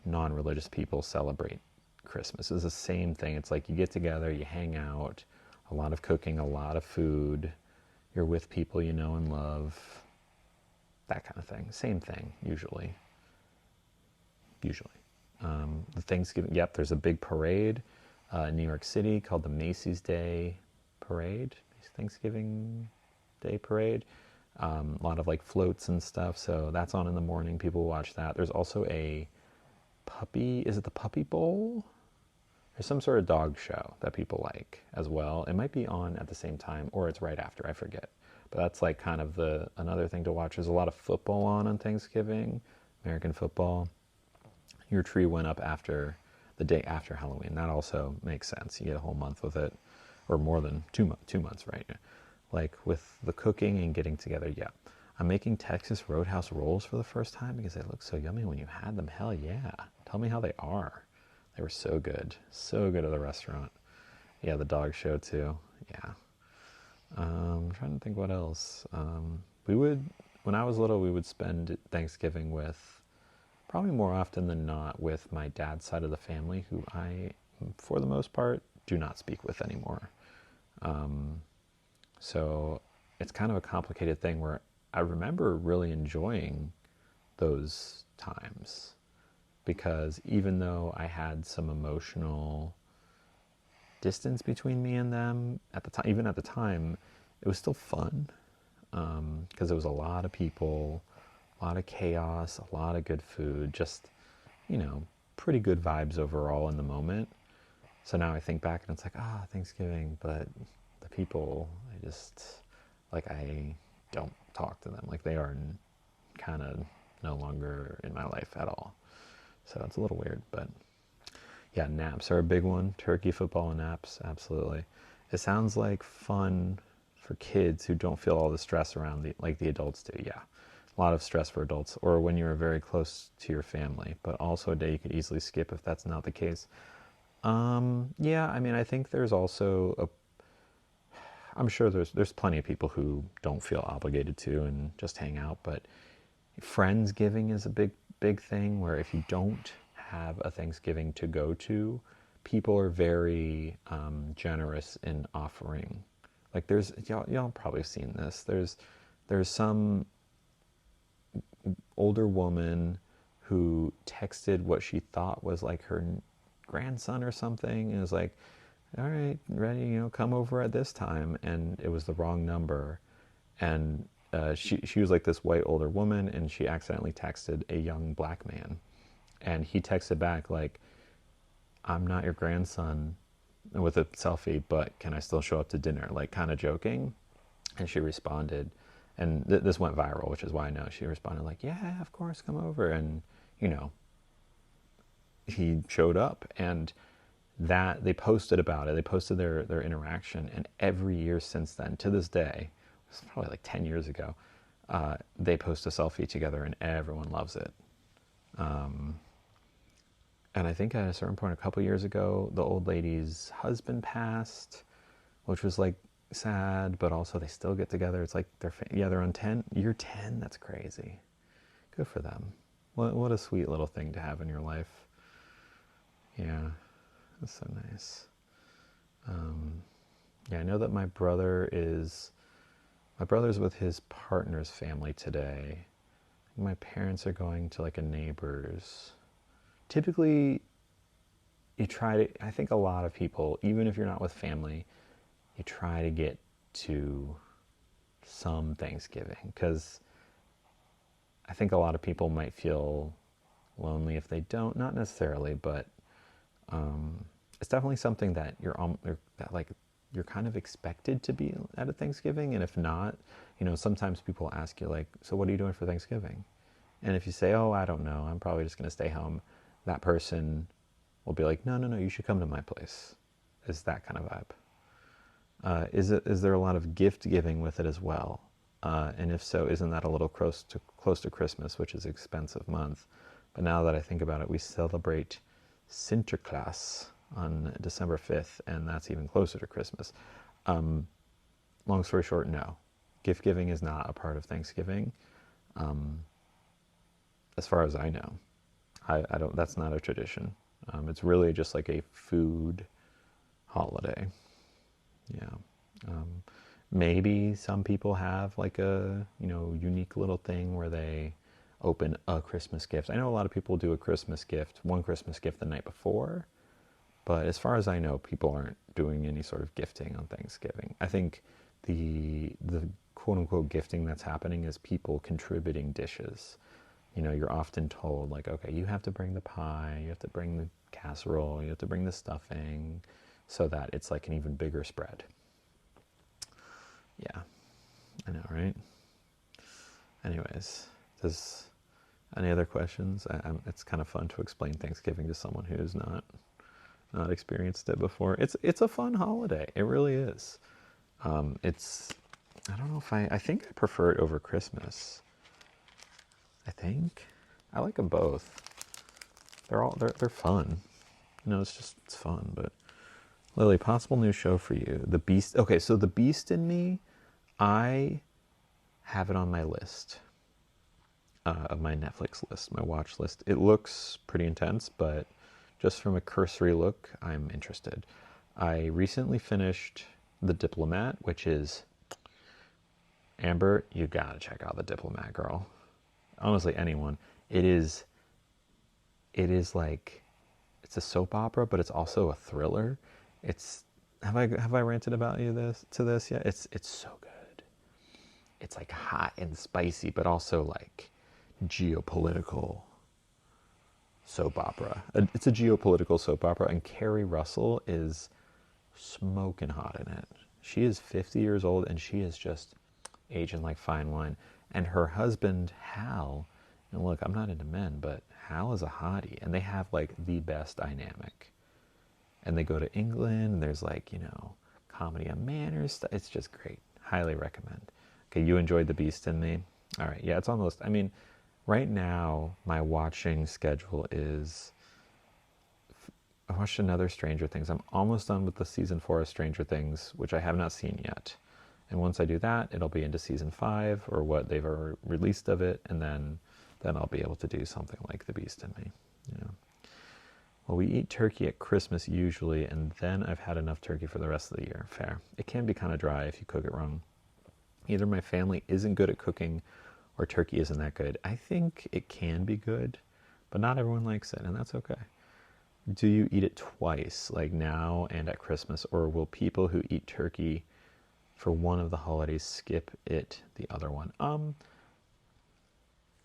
non-religious people celebrate Christmas. It's the same thing. It's like you get together, you hang out, a lot of cooking, a lot of food. You're with people you know and love. That kind of thing. Same thing, usually. The Thanksgiving, yep, there's a big parade in New York City called the Macy's Day Parade, Thanksgiving Day Parade. A lot of like floats and stuff, so that's on in the morning. People watch that. There's also is it the Puppy Bowl? There's some sort of dog show that people like as well. It might be on at the same time, or it's right after, I forget. But that's like kind of another thing to watch. There's a lot of football on Thanksgiving, American football. Your tree went up the day after Halloween. That also makes sense. You get a whole month with it, or more than 2 months, right? Like with the cooking and getting together. Yeah, I'm making Texas Roadhouse rolls for the first time because they look so yummy when you had them. Hell yeah! Tell me how they are. They were so good at the restaurant. Yeah, the dog show too. Yeah. I'm trying to think what else. We would, when I was little, we would spend Thanksgiving with, probably more often than not, with my dad's side of the family, who I, for the most part, do not speak with anymore. So it's kind of a complicated thing where I remember really enjoying those times because even though I had some emotional distance between me and them at the time, even at the time, it was still fun because there was a lot of people, a lot of chaos, a lot of good food, just, you know, pretty good vibes overall in the moment. So now I think back and it's like, Thanksgiving, but the people, I just, like, I don't talk to them. Like, they are kind of no longer in my life at all. So it's a little weird, but yeah, naps are a big one. Turkey, football, and naps, absolutely. It sounds like fun for kids who don't feel all the stress around like the adults do. Yeah, a lot of stress for adults, or when you're very close to your family, but also a day you could easily skip if that's not the case. Yeah, I mean, I think there's also I'm sure there's plenty of people who don't feel obligated to and just hang out, but Friendsgiving is a big thing where if you don't have a Thanksgiving to go to, people are very generous in offering. Like there's y'all probably seen this. There's some older woman who texted what she thought was like her grandson or something and was like, all right, ready, come over at this time, and it was the wrong number, and she was like this white older woman, and she accidentally texted a young black man, and he texted back like, I'm not your grandson, with a selfie, but can I still show up to dinner, like kind of joking. And she responded, and this went viral, which is why I know. She responded like, yeah, of course, come over. And you know he showed up, and that they posted about it. They posted their interaction, and every year since then, to this day, it's probably like 10 years ago, they post a selfie together, and everyone loves it. And I think at a certain point, a couple years ago, the old lady's husband passed, which was like sad, but also they still get together. It's like they're on year 10. That's crazy. Good for them. What a sweet little thing to have in your life. Yeah, that's so nice. Yeah, I know that my brother's with his partner's family today. My parents are going to like a neighbor's. Typically, I think a lot of people, even if you're not with family, you try to get to some Thanksgiving because I think a lot of people might feel lonely if they don't. Not necessarily, but it's definitely something that you're kind of expected to be at a Thanksgiving. And if not, sometimes people ask you like, so what are you doing for Thanksgiving? And if you say, oh, I don't know, I'm probably just going to stay home, that person will be like, no, no, no, you should come to my place. Is that kind of vibe. Is there a lot of gift giving with it as well? And if so, isn't that a little close to Christmas, which is an expensive month? But now that I think about it, we celebrate Sinterklaas on December 5th, and that's even closer to Christmas. Long story short, no. Gift giving is not a part of Thanksgiving. As far as I know. I don't. That's not a tradition. It's really just like a food holiday. Yeah. Maybe some people have like a unique little thing where they open a Christmas gift. I know a lot of people do one Christmas gift the night before, but as far as I know, people aren't doing any sort of gifting on Thanksgiving. I think the quote unquote gifting that's happening is people contributing dishes. You're often told like, okay, you have to bring the pie, you have to bring the casserole, you have to bring the stuffing, so that it's like an even bigger spread. Yeah, I know, right? Anyways, does any other questions? It's kind of fun to explain Thanksgiving to someone who's not experienced it before. It's a fun holiday. It really is. I don't know if I think I prefer it over Christmas. I think I like them both. They're fun. It's fun, but Lily, possible new show for you. The Beast. Okay, so The Beast in Me, I have it on my list, of my Netflix list, my watch list. It looks pretty intense, but just from a cursory look, I'm interested. I recently finished The Diplomat, which is Amber. You gotta check out The Diplomat, girl. Honestly, anyone. It is. It is like it's a soap opera, but it's also a thriller. It's have I ranted about you this yet? It's so good. It's like hot and spicy, but also like geopolitical soap opera. It's a geopolitical soap opera, and Carrie Russell is smoking hot in it. She is 50 years old, and she is just aging like fine wine. And her husband, Hal, and look, I'm not into men, but Hal is a hottie, and they have like the best dynamic. And they go to England, and there's like, comedy on manners. It's just great. Highly recommend. Okay, you enjoyed The Beast in Me? All right, yeah, it's on the list. I mean, right now, my watching schedule is I watched another Stranger Things. I'm almost done with the season 4 of Stranger Things, which I have not seen yet. And once I do that, it'll be into season 5 or what they've already released of it, and then I'll be able to do something like The Beast in Me. Well, we eat turkey at Christmas usually, and then I've had enough turkey for the rest of the year. Fair. It can be kind of dry if you cook it wrong. Either my family isn't good at cooking, or turkey isn't that good. I think it can be good, but not everyone likes it, and that's okay. Do you eat it twice, like now and at Christmas, or will people who eat turkey for one of the holidays skip it the other one?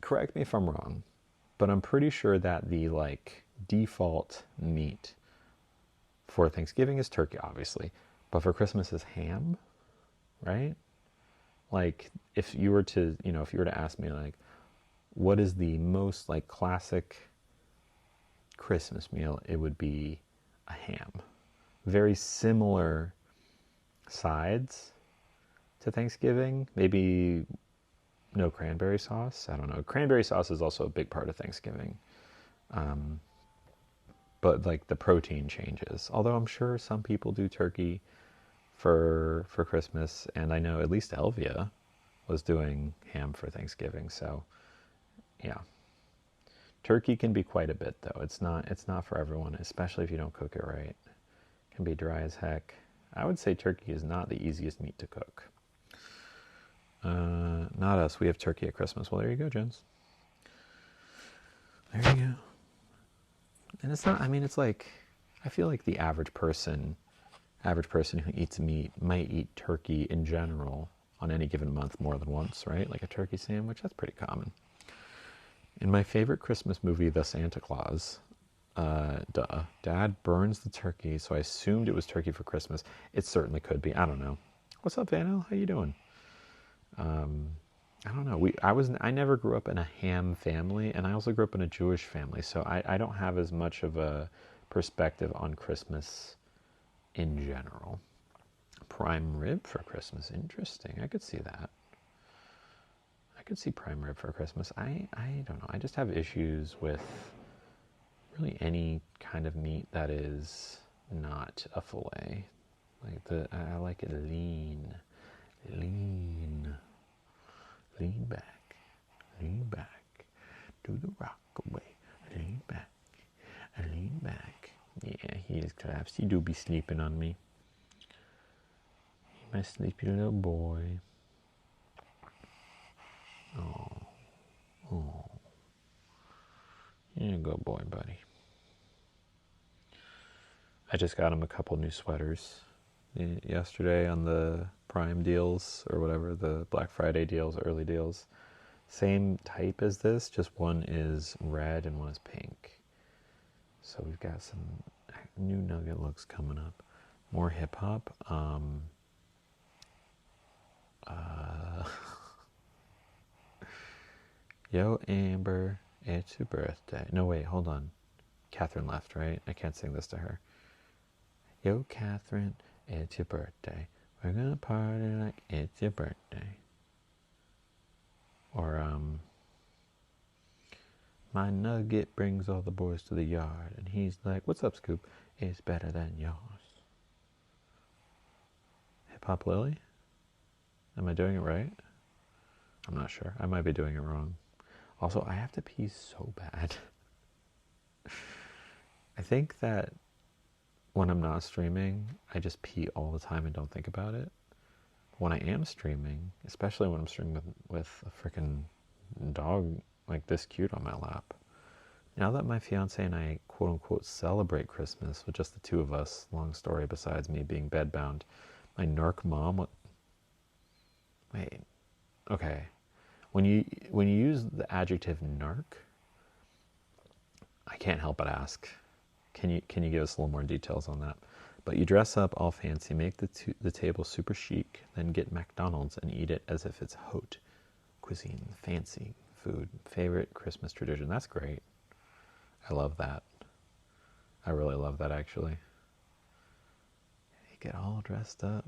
Correct me if I'm wrong, but I'm pretty sure that the default meat for Thanksgiving is turkey, obviously, but for Christmas is ham, right? Like if you were to, ask me what is the most classic Christmas meal, it would be a ham. Very similar sides to Thanksgiving. Maybe no cranberry sauce. I don't know. Cranberry sauce is also a big part of Thanksgiving. But the protein changes. Although I'm sure some people do turkey for Christmas, and I know at least Elvia was doing ham for Thanksgiving. So yeah. Turkey can be quite a bit though. It's not for everyone, especially if you don't cook it right. It can be dry as heck. I would say turkey is not the easiest meat to cook. Not us. We have turkey at Christmas. Well, there you go, Jones. There you go. And it's not. I mean, it's like I feel like the average person who eats meat might eat turkey in general on any given month more than once, right? Like a turkey sandwich. That's pretty common. In my favorite Christmas movie, The Santa Claus, Dad burns the turkey, so I assumed it was turkey for Christmas. It certainly could be. I don't know. What's up, Vanel? How you doing? I don't know. I never grew up in a ham family, and I also grew up in a Jewish family, so I don't have as much of a perspective on Christmas in general. Prime rib for Christmas. Interesting. I could see that. I could see prime rib for Christmas. I don't know. I just have issues with really any kind of meat that is not a fillet. I like it lean back, do the rock away, lean back. Yeah, he is collapsed. He do be sleeping on me. My sleepy little boy. Oh, you're a good boy, buddy. I just got him a couple new sweaters yesterday on the Prime deals or whatever, the Black Friday deals, early deals. Same type as this, just one is red and one is pink. So we've got some new Nugget looks coming up. More hip hop. Yo, Amber, it's your birthday. No, wait, hold on. Catherine left, right? I can't sing this to her. Yo, Catherine, it's your birthday. We're gonna party like it's your birthday. Or, my nugget brings all the boys to the yard, and he's like, what's up, Scoop? It's better than yours. Hip Hop Lily? Am I doing it right? I'm not sure. I might be doing it wrong. Also, I have to pee so bad. I think that when I'm not streaming, I just pee all the time and don't think about it. When I am streaming, especially when I'm streaming with a freaking dog like this cute on my lap. Now that my fiance and I quote unquote celebrate Christmas with just the two of us, long story besides me being bedbound, my narc mom, wait, okay. When you use the adjective narc, I can't help but ask, can you give us a little more details on that? But you dress up all fancy, make the table super chic, then get McDonald's and eat it as if it's haute cuisine, fancy food, favorite Christmas tradition. That's great. I love that. I really love that, actually. You get all dressed up.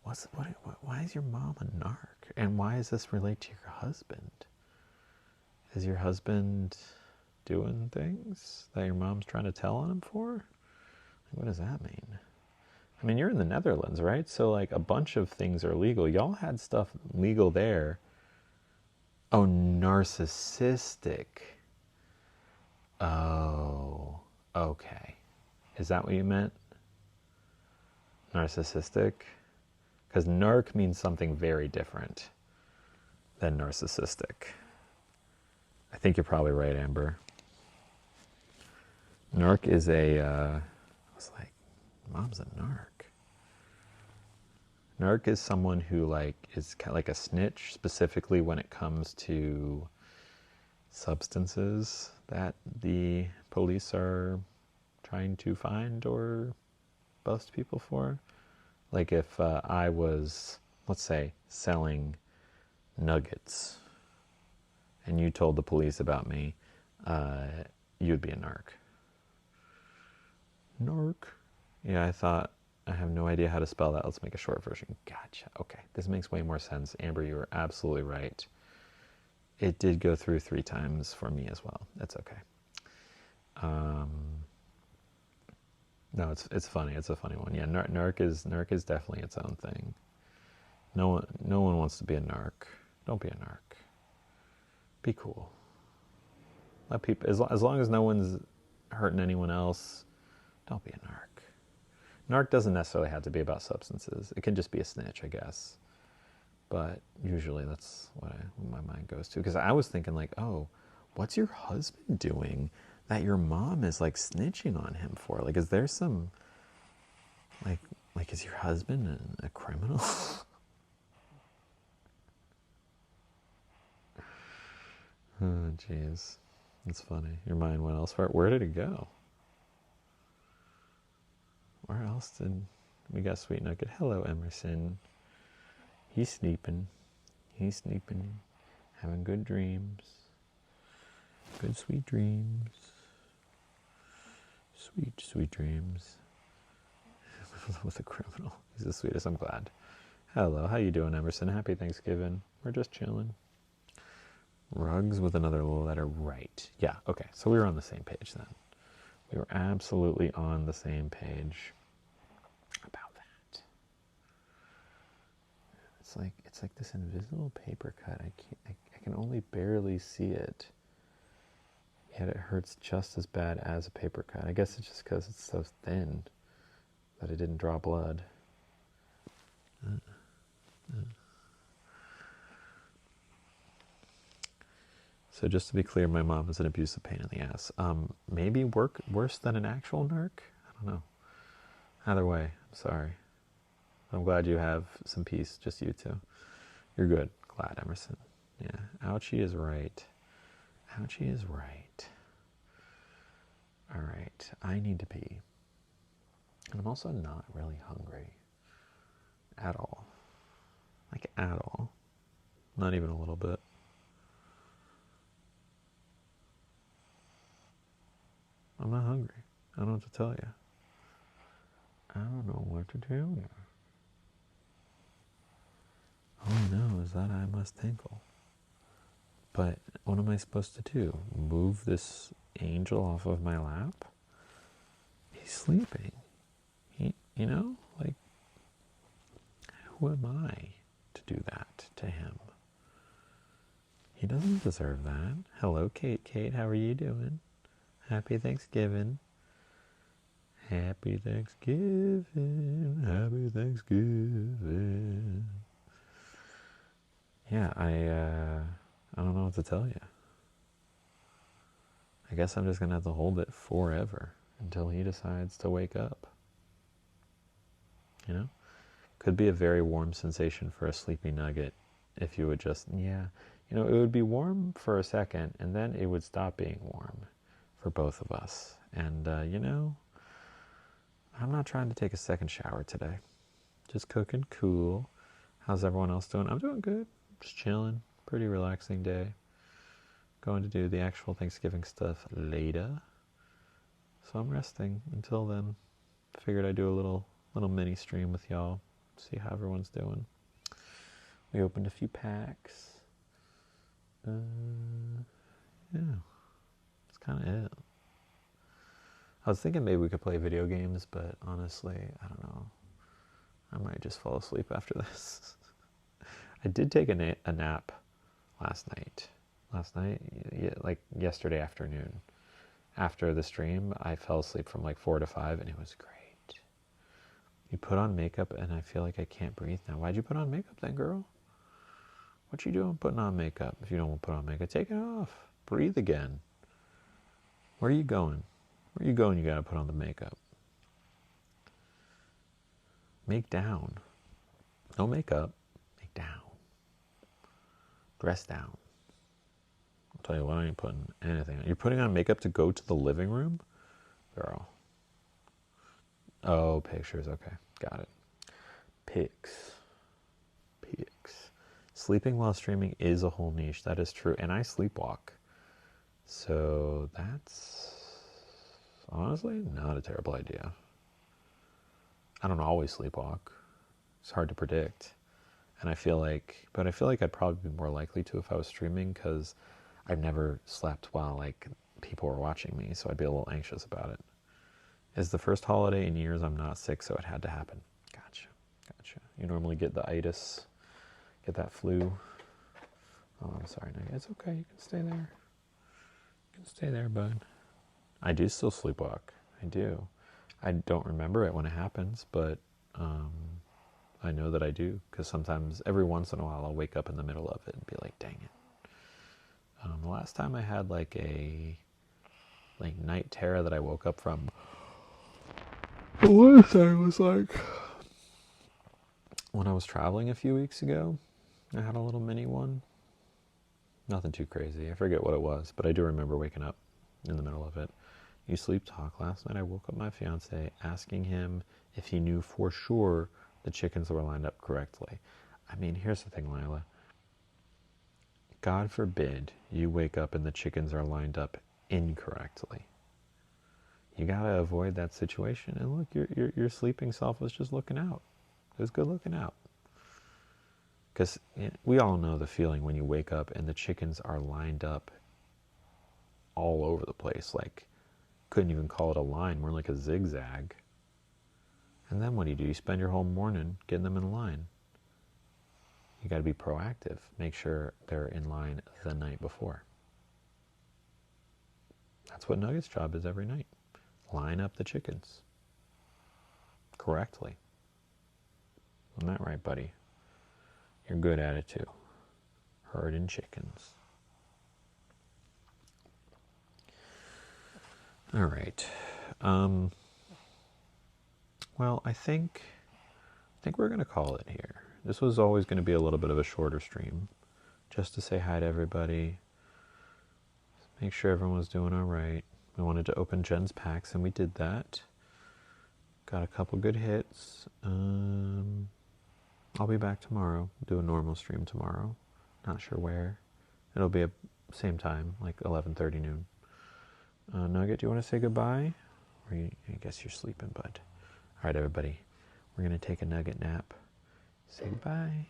Why is your mom a narc? And why does this relate to your husband? Is your husband doing things that your mom's trying to tell on him for? What does that mean? I mean, you're in the Netherlands, right? So, like, a bunch of things are legal. Y'all had stuff legal there. Oh, narcissistic. Oh, okay. Is that what you meant? Narcissistic? Because narc means something very different than narcissistic. I think you're probably right, Amber. Narc is I was like, mom's a narc. Narc is someone who like is kind of like a snitch, specifically when it comes to substances that the police are trying to find or bust people for. Like if I was, let's say, selling nuggets and you told the police about me, you'd be a narc. Narc. Yeah, I thought, I have no idea how to spell that. Let's make a short version. Gotcha. Okay, this makes way more sense. Amber, you were absolutely right. It did go through 3 times for me as well. That's okay. No, it's funny. It's a funny one. Yeah, narc is definitely its own thing. No one wants to be a narc. Don't be a narc. Be cool. Let people, as long as no one's hurting anyone else, don't be a narc. Narc doesn't necessarily have to be about substances. It can just be a snitch, I guess. But usually that's what my mind goes to. Because I was thinking like, oh, what's your husband doing that your mom is like snitching on him for? Like, is there some, like is your husband a criminal? Oh, jeez. That's funny. Your mind went elsewhere. Where did it go? Where else did we got Sweet Nugget? Hello, Emerson. He's sleeping. He's sleeping. Having good dreams. Good sweet dreams. Sweet, sweet dreams. With a criminal. He's the sweetest. I'm glad. Hello, how you doing, Emerson? Happy Thanksgiving. We're just chilling. Rugs with another letter. Right. Yeah, okay. So we were on the same page then. We were absolutely on the same page about that. It's like this invisible paper cut. I can only barely see it. Yet it hurts just as bad as a paper cut. I guess it's just because it's so thin that it didn't draw blood. So just to be clear, my mom is an abusive pain in the ass. Maybe worse than an actual narc? I don't know. Either way, I'm sorry. I'm glad you have some peace, just you two. You're good. Glad, Emerson. Yeah, Ouchie is right. Ouchie is right. All right, I need to pee. And I'm also not really hungry. At all. Like, at all. Not even a little bit. I'm not hungry. I don't know what to tell you. I don't know what to tell you. All I know is that I must tinkle. But what am I supposed to do? Move this angel off of my lap? He's sleeping. Like, Who am I to do that to him? He doesn't deserve that. Hello, Kate. Kate, how are you doing? Happy Thanksgiving. Happy Thanksgiving. Happy Thanksgiving. Yeah, I don't know what to tell you. I guess I'm just going to have to hold it forever until he decides to wake up. You know? Could be a very warm sensation for a sleepy nugget if you would just, it would be warm for a second and then it would stop being warm for both of us. And, I'm not trying to take a second shower today. Just cooking cool. How's everyone else doing? I'm doing good. Just chilling. Pretty relaxing day. Going to do the actual Thanksgiving stuff later. So I'm resting until then. Figured I'd do a little mini stream with y'all. See how everyone's doing. We opened a few packs. Yeah. That's kind of it. I was thinking maybe we could play video games, but honestly, I don't know. I might just fall asleep after this. I did take a nap last night. Like yesterday afternoon. After the stream, I fell asleep from like 4 to 5, and it was great. You put on makeup, and I feel like I can't breathe now. Why'd you put on makeup then, girl? What you doing putting on makeup? If you don't want to put on makeup, take it off. Breathe again. Where are you going? Where are you going? You gotta put on the makeup. Make down. No makeup. Make down. Dress down. I'll tell you what, I ain't putting anything on. You're putting on makeup to go to the living room? Girl. Oh, pictures. Okay. Got it. Pics. Sleeping while streaming is a whole niche. That is true. And I sleepwalk. So that's honestly not a terrible idea. I don't always sleepwalk. It's hard to predict. And I feel like I'd probably be more likely to if I was streaming, because I've never slept while like people were watching me, so I'd be a little anxious about it. It's the first holiday in years I'm not sick, so it had to happen. Gotcha. You normally get the itis, get that flu. Oh, I'm sorry, Nugget. It's okay. You can stay there. You can stay there, bud. I do still sleepwalk. I do. I don't remember it when it happens, but I know that I do, because sometimes, every once in a while, I'll wake up in the middle of it and be like, dang it. The last time I had like a night terror that I woke up from, I want to say it was like when I was traveling a few weeks ago. I had a little mini one. Nothing too crazy. I forget what it was, but I do remember waking up in the middle of it. You sleep talk. Last night I woke up my fiance asking him if he knew for sure the chickens were lined up correctly. I mean, here's the thing, Lila. God forbid you wake up and the chickens are lined up incorrectly. You gotta avoid that situation. And look, your sleeping self was just looking out. It was good looking out. Because we all know the feeling when you wake up and the chickens are lined up all over the place. Like, couldn't even call it a line, more like a zigzag. And then what do? You spend your whole morning getting them in line. You got to be proactive. Make sure they're in line the night before. That's what Nugget's job is every night. Line up the chickens correctly. Isn't that right, buddy? You're good at it too. Herding chickens. All right. Well, I think we're going to call it here. This was always going to be a little bit of a shorter stream, just to say hi to everybody, make sure everyone was doing all right. We wanted to open Jen's packs, and we did that. Got a couple good hits. I'll be back tomorrow. Do a normal stream tomorrow. Not sure where. It'll be at same time, like 11:30 noon. Nugget, do you want to say goodbye? Or I guess you're sleeping, bud. All right, everybody. We're going to take a Nugget nap. Say goodbye.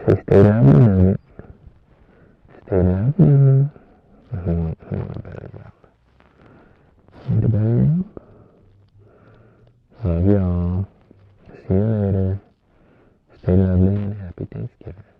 Say stay down, Nugget. Stay down. Who want a better job? Need a better job? Love y'all. See you later. Stay lovely and happy Thanksgiving.